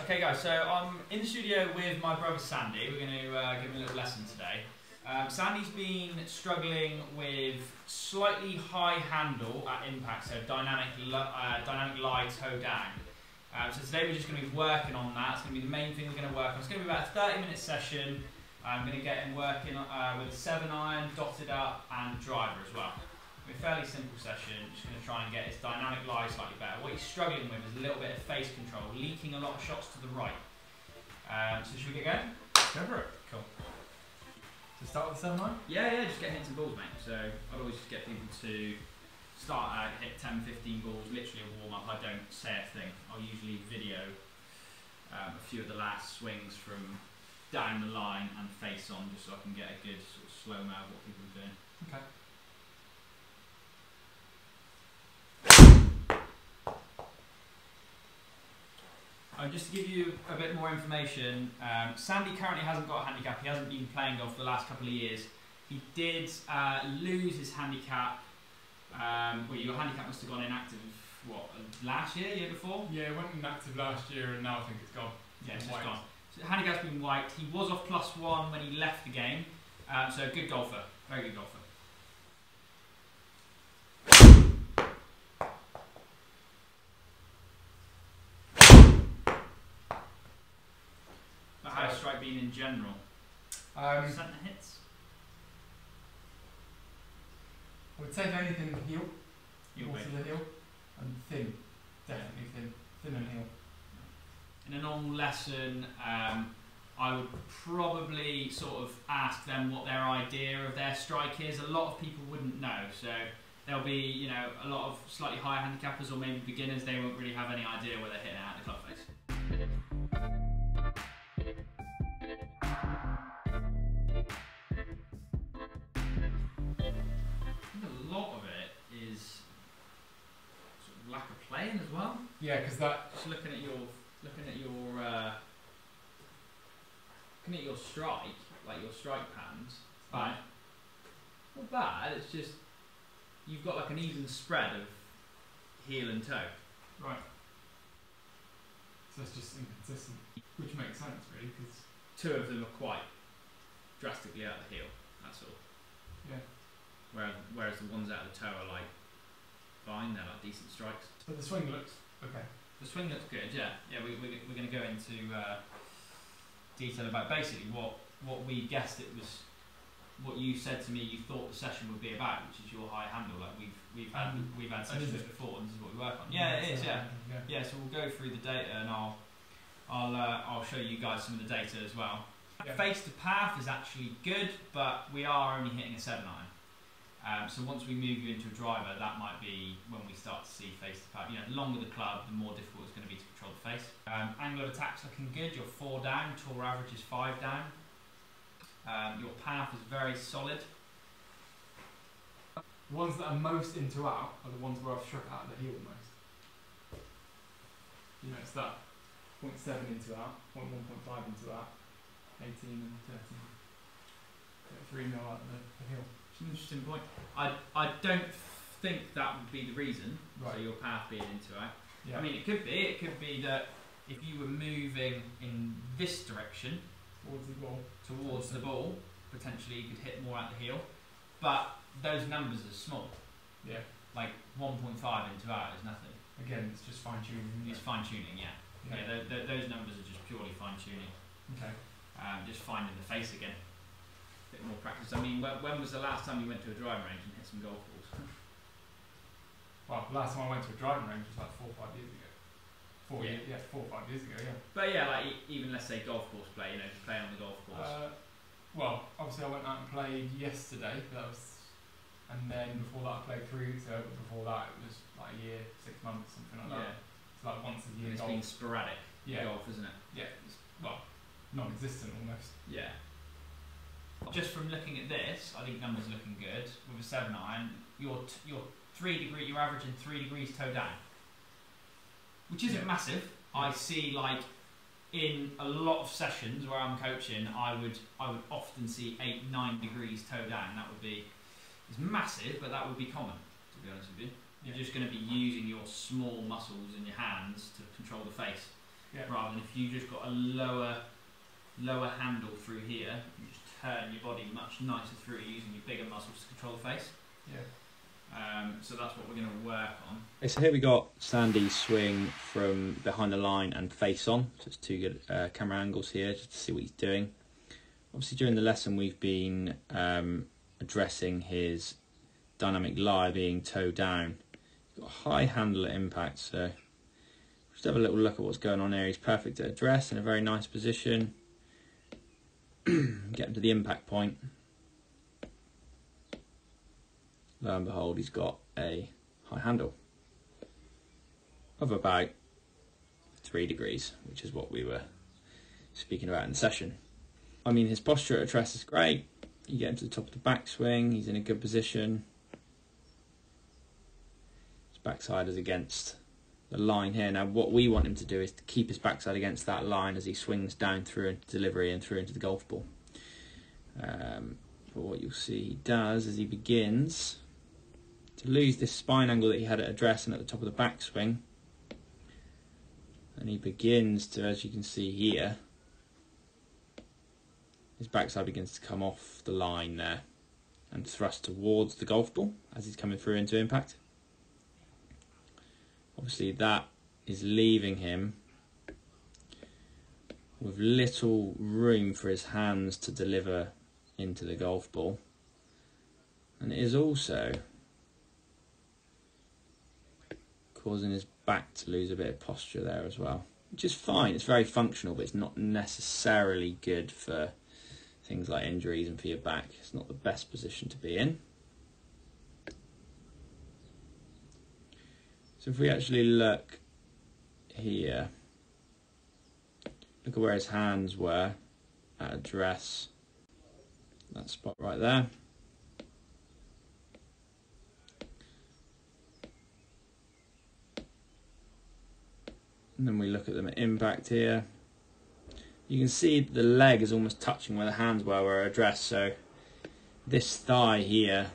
Okay guys, so I'm in the studio with my brother Sandy. We're going to give him a little lesson today. Sandy's been struggling with slightly high handle at impact, so dynamic lie toe down. So today we're just going to be working on that. It's going to be the main thing we're going to work on. It's going to be about a 30-minute session. I'm going to get him working with a 7-iron, dotted up and driver as well. A fairly simple session, just going to try and get his dynamic lie slightly better. What he's struggling with is a little bit of face control, leaking a lot of shots to the right. So should we get going? Go for it. Cool. So start with the 7-iron? Yeah, just get hitting some balls, mate. So I'd always just get people to start out, hit 10-15 balls, literally a warm-up. I don't say a thing. I'll usually video a few of the last swings from down the line and face on, just so I can get a good sort of slow-mo of what people are doing. Okay. Just to give you a bit more information, Sandy currently hasn't got a handicap. He hasn't been playing golf for the last couple of years. He did lose his handicap. Well, your handicap must have gone inactive, what, last year, year before? Yeah, it went inactive last year and now I think it's gone. Yeah, it's just gone. So the handicap's been wiped. He was off +1 when he left the game. So good golfer, very good golfer. How's strike been in general? Centre hits? I would say if anything, heel. Heel More to the heel. And thin. Definitely thin. Thin and heel. In a normal lesson, I would probably sort of ask them what their idea of their strike is. A lot of people wouldn't know, so there'll be, you know, a lot of slightly higher handicappers or maybe beginners. They won't really have any idea where they're hitting it at the club face. A lot of it is sort of lack of playing as well. Yeah, because that. Just looking at your strike, like your strike patterns. Right. Not bad. It's just you've got like an even spread of heel and toe. Right. So it's just inconsistent, which makes sense really, because two of them are quite drastically out of the heel. That's all. Yeah. Whereas the ones out of the toe are like fine. They're like decent strikes. But the swing looks okay. The swing looks good. Yeah. We're going to go into detail about basically what we guessed it was. What you said to me, you thought the session would be about, which is your high handle. Like we've had sessions before, and this is what we work on. Yeah, it is. Yeah. So we'll go through the data, and I'll show you guys some of the data as well. Yeah. Face to path is actually good, but we are only hitting a 7-iron. So once we move you into a driver, that might be when we start to see face to path. You know, the longer the club, the more difficult it's going to be to control the face. Angle of attack's looking good. You're 4 down. Tour average is 5 down. Your path is very solid. The ones that are most into out are the ones where I've struck out of the heel most. You know, it's that 0.7 into out, 0.1, 0.5 into out, 18 and 13. 3 mil out of the heel. It's an interesting point. I don't think that would be the reason. Right. So your path being into out. Yeah. I mean, it could be. It could be that if you were moving in this direction, towards the ball, potentially you could hit more at the heel, but those numbers are small. Yeah. Like 1.5 into out is nothing. Again, it's just fine tuning. It's fine tuning, yeah. Those numbers are just purely fine tuning. Okay. Just finding the face again. A bit more practice. I mean, when was the last time you went to a driving range and hit some golf balls? Well, the last time I went to a driving range was like 4 or 5 years ago. 4 or 5 years ago, yeah. But yeah, like even let's say golf course play, you know, just playing on the golf course. Well, obviously I went out and played yesterday, but that was, and then before that I played 3 weeks ago, but before that it was like a year, 6 months, something like that. It's like once a year. It's been sporadic golf, isn't it? Yeah, well, non-existent almost. Yeah. Just from looking at this, I think numbers are looking good. With a 7-iron, you're averaging 3 degrees toe down. Which isn't massive. I see, like, in a lot of sessions where I'm coaching, I would often see 8-9 degrees toe down. That would be, it's massive, but that would be common, to be honest with you. You're just going to be using your small muscles in your hands to control the face. rather than if you just got a lower handle through here, you just turn your body much nicer through using your bigger muscles to control the face. So that's what we're going to work on. Okay, so here we got Sandy's swing from behind the line and face on. So it's two good camera angles here just to see what he's doing. Obviously during the lesson we've been addressing his dynamic lie being toe down. He's got a high handle at impact, so just have a little look at what's going on here. He's perfect at address, in a very nice position. Get him to the impact point. Lo and behold, he's got a high handle of about 3 degrees, which is what we were speaking about in the session. I mean, his posture at address is great. You get him to the top of the backswing, he's in a good position. His backside is against the line here. Now what we want him to do is to keep his backside against that line as he swings down through into delivery and through into the golf ball. But what you'll see he does is he begins to lose this spine angle that he had at address and at the top of the backswing, and he begins to, as you can see here, his backside begins to come off the line there and thrust towards the golf ball as he's coming through into impact. Obviously that is leaving him with little room for his hands to deliver into the golf ball, and it is also causing his back to lose a bit of posture there as well, which is fine. It's very functional, but it's not necessarily good for things like injuries and for your back. It's not the best position to be in. So if we actually look here, look at where his hands were at address, that spot right there. And then we look at them at impact here. You can see the leg is almost touching where the hands were at address, so this thigh here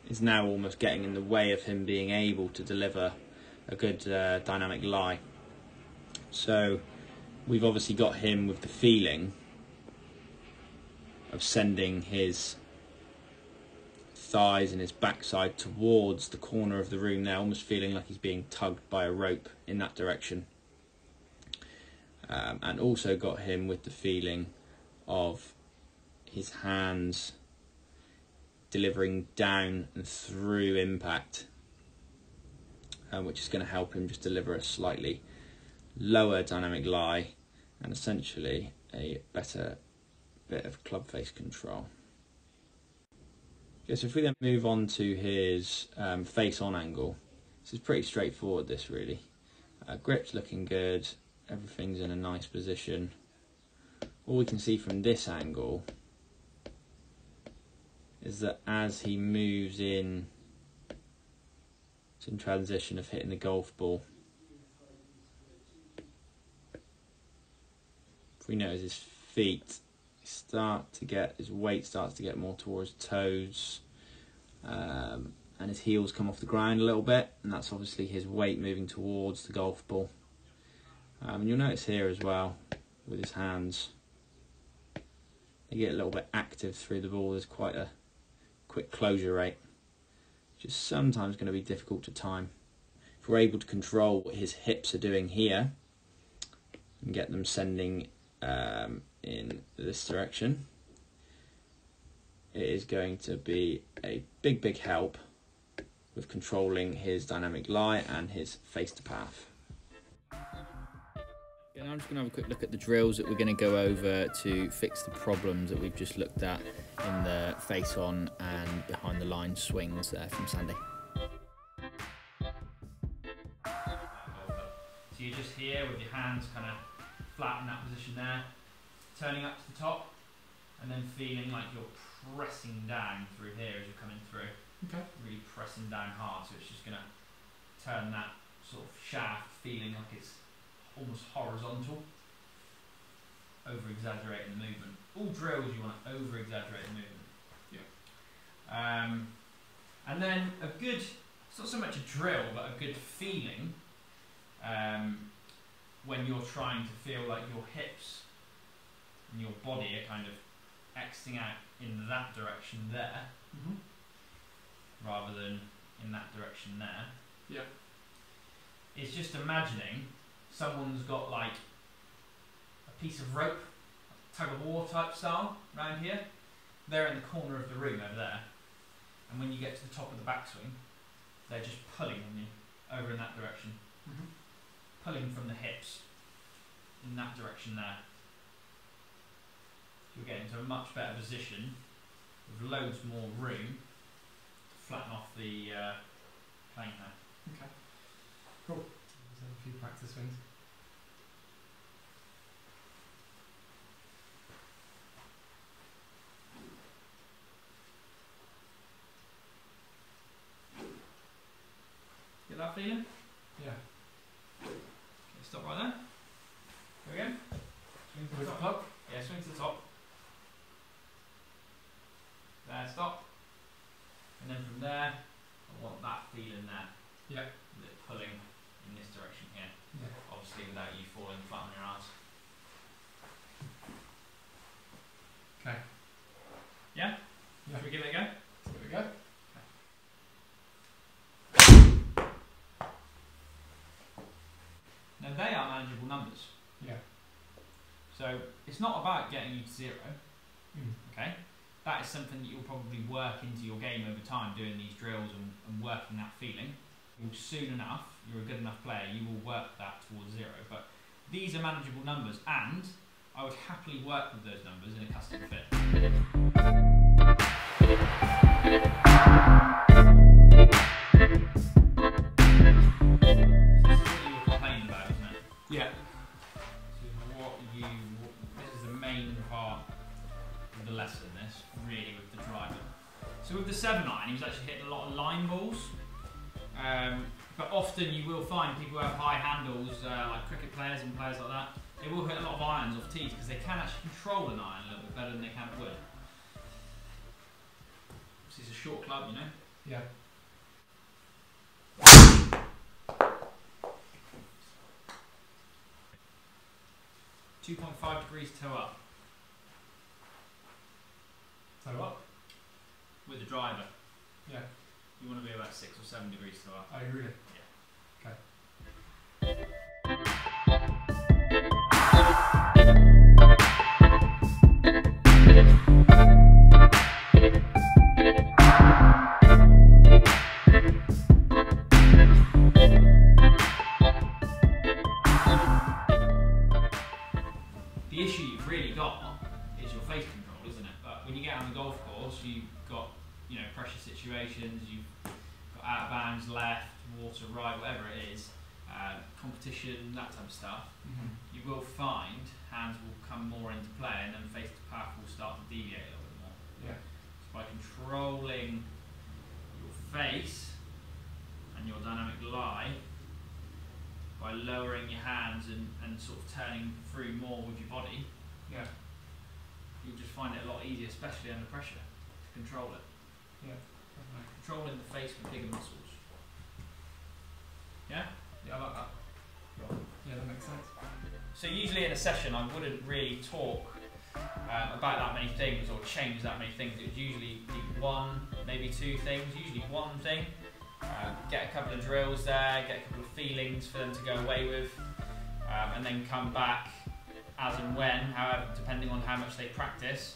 is now almost getting in the way of him being able to deliver a good dynamic lie. So we've obviously got him with the feeling of sending his thighs and his backside towards the corner of the room there, almost feeling like he's being tugged by a rope in that direction. And also got him with the feeling of his hands delivering down and through impact, which is going to help him just deliver a slightly lower dynamic lie and essentially a better bit of club face control. Okay, so if we then move on to his face on angle, this is pretty straightforward, this really. Grip's looking good, everything's in a nice position. All we can see from this angle is that as he moves in, it's in transition of hitting the golf ball. If we notice his feet start to get, his weight starts to get more towards toes, and his heels come off the ground a little bit, and that's obviously his weight moving towards the golf ball. And you'll notice here as well with his hands, they get a little bit active through the ball. There's quite a quick closure rate, which is sometimes going to be difficult to time. If we're able to control what his hips are doing here and get them sending in this direction, it is going to be a big help with controlling his dynamic lie and his face to path. Okay, now I'm just going to have a quick look at the drills that we're going to go over to fix the problems that we've just looked at in the face on and behind the line swings there from Sandy. So you're just here with your hands kind of flat in that position there, turning up to the top, and then feeling like you're pressing down through here as you're coming through. Okay. Really pressing down hard, so it's just going to turn that sort of shaft feeling like it's almost horizontal, over-exaggerating the movement. All drills you want to over-exaggerate the movement. Yeah. And then a good, it's not so much a drill, but a good feeling when you're trying to feel like your hips and your body are kind of exiting out in that direction there, rather than in that direction there. Yeah. It's just imagining someone's got like a piece of rope, tug of war type style, around here. They're in the corner of the room over there, and when you get to the top of the backswing, they're just pulling on you over in that direction, pulling from the hips in that direction there. You'll get into a much better position with loads more room to flatten off the plane there. Okay. Cool. Let's have a few practice swings. Get that feeling? Yeah. Okay, stop right there. Go again. Swing to the With top. Yeah, swing to the top. There, stop. And then from there, I want that feeling there. Yeah. With it pulling in this direction here. Yeah. Obviously without you falling flat on your ass. Okay. Yeah? Yeah. Should we give it a go? So there we go. Now they are manageable numbers. Yeah. So it's not about getting you to 0. Mm. Okay? That is something that you'll probably work into your game over time, doing these drills and working that feeling. You'll soon enough, you're a good enough player, you will work that towards 0. But these are manageable numbers, and I would happily work with those numbers in a custom fit. Yeah. This is the main part of the lesson, this, really, with the driver. So with the 7-iron, he was actually hitting a lot of line balls. But often you will find people who have high handles, like cricket players and players like that, they will hit a lot of irons off tees because they can actually control an iron a little bit better than they can a wood. This is a short club, you know? Yeah. .5 degrees toe up So what? with the driver. Yeah. You want to be about 6 or 7 degrees toe up. Oh, really? Yeah. Okay. The issue you've really got is your face control, isn't it? But when you get on the golf course, you've got, you know, pressure situations, you've got out of bounds left, water right, whatever it is, competition, that type of stuff. You will find hands will come more into play, and then face to path will start to deviate a little bit more. Yeah. So by controlling your face and your dynamic lie, by lowering your hands and sort of turning through more with your body, Yeah. you'll just find it a lot easier, especially under pressure, to control it. Yeah. Controlling the face with bigger muscles. Yeah? Yeah, I like that. Yeah, that makes sense. So usually in a session I wouldn't really talk about that many things or change that many things. It would usually be 1, maybe 2 things, usually 1 thing. Get a couple of drills there, get a couple of feelings for them to go away with, and then come back as and when, however, depending on how much they practice,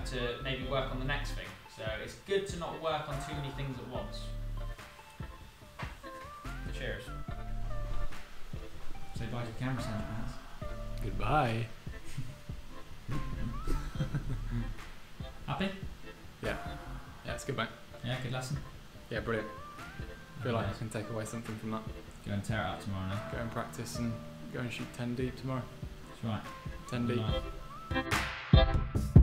to maybe work on the next thing. So it's good to not work on too many things at once. Cheers. Say bye to the camera, Santa. Goodbye. Happy? Yeah. Yeah, it's good, mate. Yeah, good lesson. Yeah, brilliant. I feel like I can take away something from that. Go and tear it out tomorrow now. Go and practice and go and shoot 10 deep tomorrow. That's right. 10 Good deep. night.